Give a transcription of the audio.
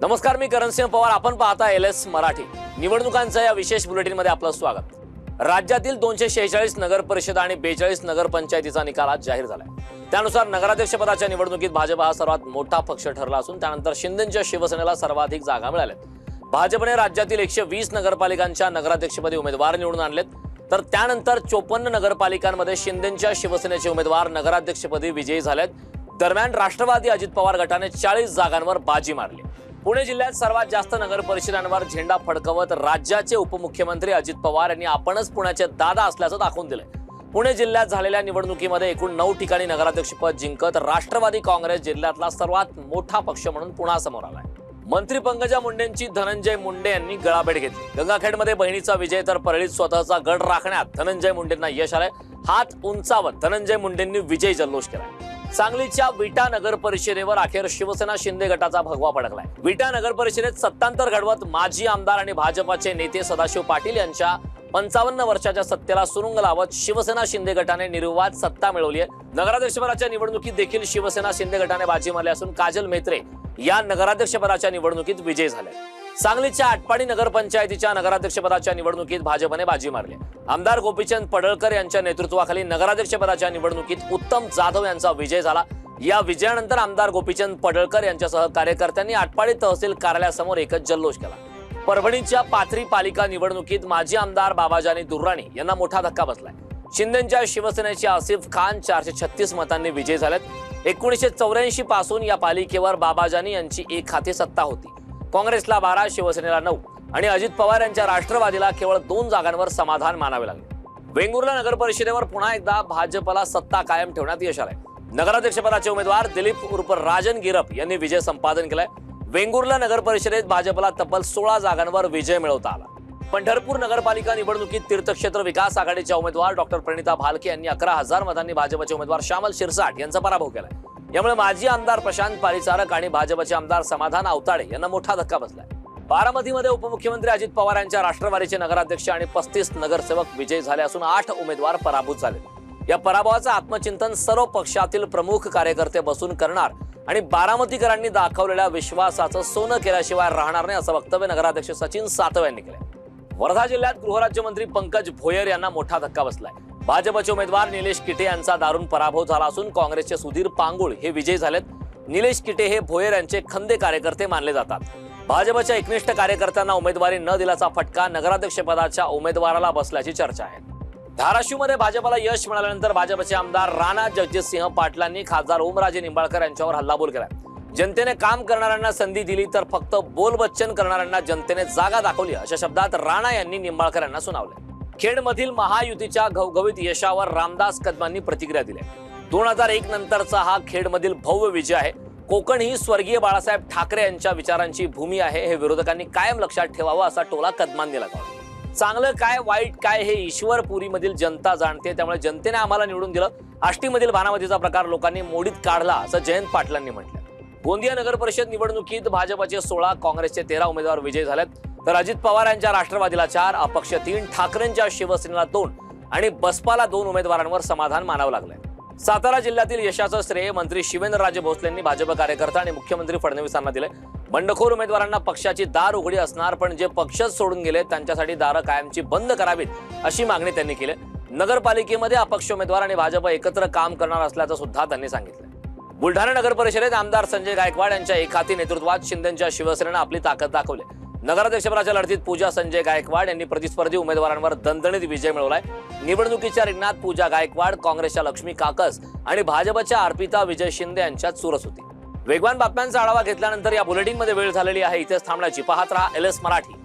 नमस्कार, मी करणसिंह पवार. आपण पाहता LS मराठी. निवडणुकांच्या या विशेष बुलेटिनमध्ये आपलं स्वागत. राज्यातील 246 नगर परिषद आणि 42 नगर पंचायतीचा निकाल आज जाहीर झालाय. त्यानुसार नगराध्यक्ष पदाच्या निवडणुकीत भाजप हा सर्वात मोठा पक्ष ठरला असून त्यानंतर शिंदेंच्या शिवसेनेला सर्वाधिक जागा मिळाल्यात. भाजपने राज्यातील 120 नगरपालिकांच्या नगराध्यक्षपदी उमेदवार निवडून आणलेत, तर त्यानंतर 54 नगरपालिकांमध्ये शिंदेंच्या शिवसेनेचे उमेदवार नगराध्यक्षपदी विजयी झालेत. दरम्यान राष्ट्रवादी अजित पवार गटाने 40 जागांवर बाजी मारली. पुणे जिल्ह्यात सर्वात जास्त नगर परिषदांवर झेंडा फडकवत राज्याचे उपमुख्यमंत्री अजित पवार यांनी आपणच पुण्याचे दादा असल्याचं दाखवून दिलंय. पुणे जिल्ह्यात झालेल्या निवडणुकीमध्ये एकूण 9 ठिकाणी नगराध्यक्षपद जिंकत राष्ट्रवादी काँग्रेस जिल्ह्यातला सर्वात मोठा पक्ष म्हणून पुन्हा समोर आलाय. मंत्री पंकजा मुंडेंची धनंजय मुंडे यांनी गळाभेट घेतली. गंगाखेडमध्ये बहिणीचा विजय तर परळीत स्वतःचा गड राखण्यात धनंजय मुंडेंना यश आलंय. हात उंचावत धनंजय मुंडेंनी विजय जल्लोष केलाय. सांगलीच्या विटा नगर परिषदेवर अखेर शिवसेना शिंदे गटाचा भगवा फडकलाय. विटा नगर परिषदेत सत्तांतर घडवत माजी आमदार आणि भाजपाचे नेते सदाशिव पाटील यांच्या 55 वर्षाच्या सत्तेला सुरुंग लावत शिवसेना शिंदे गटाने निर्विवाद सत्ता मिळवली आहे. नगराध्यक्षपदाच्या निवडणुकीत देखील शिवसेना शिंदे गटाने बाजी मारली असून काजल म्हेत्रे या नगराध्यक्षपदाच्या निवडणुकीत विजयी झाले. सांगलीच्या आटपाडी नगरपंचायतीच्या नगराध्यक्षपदाच्या निवडणुकीत भाजपने बाजी मारली. आमदार गोपीचंद पडळकर यांच्या नेतृत्वाखाली नगराध्यक्षपदाच्या निवडणुकीत उत्तम जाधव यांचा विजय झाला. या विजयानंतर आमदार गोपीचंद पडळकर यांच्यासह कार्यकर्त्यांनी आटपाडी तहसील कार्यालयासमोर एकच जल्लोष केला. परभणीच्या पाथरी पालिका निवडणुकीत माजी आमदार बाबाजानी दुर्राणी यांना मोठा धक्का बसलाय. शिंदेंच्या शिवसेनेचे आसिफ खान 436 मतांनी विजयी झालेत. 1984 पासून या पालिकेवर बाबाजानी यांची एक हाती सत्ता होती. काँग्रेसला 12, शिवसेनेला 9 आणि अजित पवार यांच्या राष्ट्रवादीला केवळ 2 जागांवर समाधान मानावे लागले. वेंगुर्ला नगर परिषदेवर पुन्हा एकदा भाजपला सत्ता कायम ठेवण्यात यश आलंय. नगराध्यक्षपदाचे उमेदवार दिलीप उर्फ राजन गिरप यांनी विजय संपादन केलाय. वेंगुर्ला नगर परिषदेत भाजपला तब्बल 16 जागांवर विजय मिळवता आला. पंढरपूर नगरपालिका निवडणुकीत तीर्थक्षेत्र विकास आघाडीच्या उमेदवार डॉक्टर प्रणिता भालके यांनी 11,000 मतांनी भाजपचे उमेदवार श्यामल शिरसाट यांचा पराभव केलाय. यामुळे माजी आमदार प्रशांत पारिचारक आणि भाजपचे आमदार समाधान आवताडे यांना मोठा धक्का बसलाय. बारामतीमध्ये उपमुख्यमंत्री अजित पवार यांच्या राष्ट्रवादीचे नगराध्यक्ष आणि 35 नगरसेवक विजयी झाले असून 8 उमेदवार पराभूत झाले. या पराभवाचं आत्मचिंतन सर्व पक्षातील प्रमुख कार्यकर्ते बसून करणार आणि बारामतीकरांनी दाखवलेल्या विश्वासाचं सोनं केल्याशिवाय राहणार नाही असं वक्तव्य नगराध्यक्ष सचिन सातव यांनी केलंय. वर्धा जिल्ह्यात गृहराज्यमंत्री पंकज भोयर यांना मोठा धक्का बसलाय. भाजपचे उमेदवार निलेश किटे यांचा दारुण पराभव झाला असून काँग्रेसचे सुधीर पांगुळ हे विजयी झालेत. निलेश किटे हे भोयर यांचे खंदे कार्यकर्ते मानले जातात. भाजपच्या एकनिष्ठ कार्यकर्त्यांना उमेदवारी न दिल्याचा फटका नगराध्यक्षपदाच्या उमेदवाराला बसल्याची चर्चा आहे. धाराशिवमध्ये भाजपला यश मिळाल्यानंतर भाजपचे आमदार राणा जगजितसिंह पाटलांनी खासदार ओमराजे निंबाळकर यांच्यावर हल्लाबोल केला. जनतेने काम करणाऱ्यांना संधी दिली तर फक्त बोलबच्चन करणाऱ्यांना जनतेने जागा दाखवली अशा शब्दात राणा यांनी निंबाळकर यांना सुनावले. खेडमधील महायुतीच्या घवघवीत यशावर रामदास कदमांनी प्रतिक्रिया दिली. 2001 नंतरचा हा खेडमधील भव्य विजय आहे. कोकण ही स्वर्गीय बाळासाहेब ठाकरे यांच्या विचारांची भूमी आहे हे विरोधकांनी कायम लक्षात ठेवावं असा टोला कदमांनी लगावला. चांगलं काय वाईट काय हे ईश्वरपुरीमधील जनता जाणते, त्यामुळे जनतेने आम्हाला निवडून दिलं. आष्टीमधील भानामतीचा प्रकार लोकांनी मोडीत काढला असं जयंत पाटलांनी म्हटलं. गोंदिया नगर परिषद निवडणुकीत भाजपचे 16, काँग्रेसचे 13 उमेदवार विजयी झालेत, तर अजित पवार यांच्या राष्ट्रवादीला 4, अपक्ष 3, ठाकरेंच्या शिवसेनेला 2 आणि बसपाला 2 उमेदवारांवर समाधान मानावं लागलंय. सातारा जिल्ह्यातील यशाचं श्रेय मंत्री शिवेंद्रराजे भोसलेंनी भाजप कार्यकर्ता आणि मुख्यमंत्री फडणवीसांना दिले. बंडखोर उमेदवारांना पक्षाची दार उघडी असणार, पण जे पक्षच सोडून गेले त्यांच्यासाठी दारं कायमची बंद करावीत अशी मागणी त्यांनी केली. नगरपालिकेमध्ये अपक्ष उमेदवार आणि भाजप एकत्र काम करणार असल्याचं सुद्धा त्यांनी सांगितलं. बुलढाणा नगर परिषदेत आमदार संजय गायकवाड यांच्या एकाती नेतृत्वात शिंदेंच्या शिवसेनेनं आपली ताकद दाखवली. नगराध्यक्षपदाच्या लढतीत पूजा संजय गायकवाड यांनी प्रतिस्पर्धी उमेदवारांवर दणदणीत विजय मिळवलाय. निवडणुकीच्या रिंगणात पूजा गायकवाड, काँग्रेसच्या लक्ष्मी काकस आणि भाजपच्या अर्पिता विजय शिंदे यांच्यात चुरस होती. वेगवान बातम्यांचा आढावा घेतल्यानंतर या बुलेटिनमध्ये वेळ झालेली आहे. इथेच थांबण्याची. पाहत रहा LS मराठी.